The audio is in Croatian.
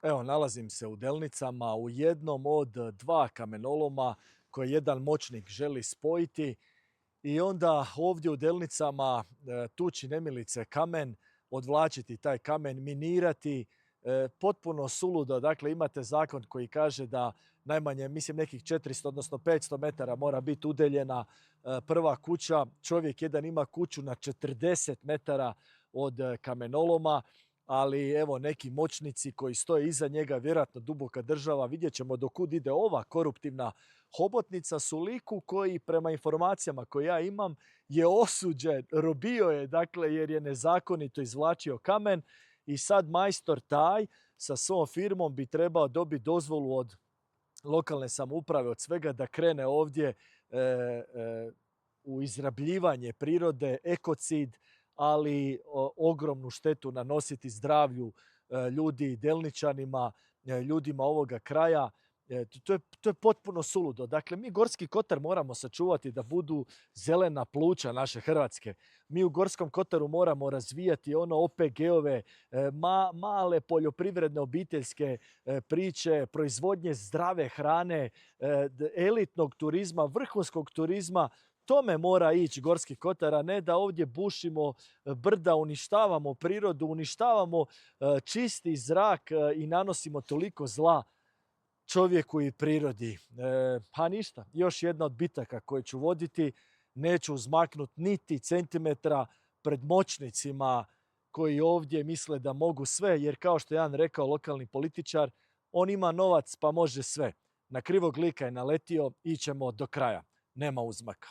Evo, nalazim se u Delnicama u jednom od dva kamenoloma koje jedan moćnik želi spojiti i onda ovdje u Delnicama tući nemilice kamen, odvlačiti taj kamen, minirati, potpuno suludo. Dakle, imate zakon koji kaže da najmanje, mislim, nekih 400, odnosno 500 metara mora biti udeljena prva kuća. Čovjek jedan ima kuću na 40 metara od kamenoloma, ali evo neki moćnici koji stoje iza njega, vjerojatno duboka država, vidjet ćemo do kud ide ova koruptivna hobotnica, su liku koji prema informacijama koje ja imam je osuđen, robio je, dakle, jer je nezakonito izvlačio kamen i sad majstor taj sa svom firmom bi trebao dobiti dozvolu od lokalne samouprave, od svega, da krene ovdje u izrabljivanje prirode, ekocid, ali ogromnu štetu nanositi zdravlju ljudi, Delničanima, ljudima ovoga kraja. To je potpuno suludo. Dakle, mi Gorski kotar moramo sačuvati da budu zelena pluća naše Hrvatske. Mi u Gorskom kotaru moramo razvijati ono OPG-ove, male poljoprivredne obiteljske priče, proizvodnje zdrave hrane, elitnog turizma, vrhunskog turizma. Tome mora ići Gorski kotar, a ne da ovdje bušimo brda, uništavamo prirodu, uništavamo čisti zrak i nanosimo toliko zla čovjeku i prirodi. Pa ništa, još jedna od bitaka koje ću voditi, neću uzmaknuti niti centimetra pred moćnicima koji ovdje misle da mogu sve, jer kao što je jedan rekao lokalni političar, on ima novac pa može sve. Na krivog lika je naletio, ićemo do kraja. Nema uzmaka.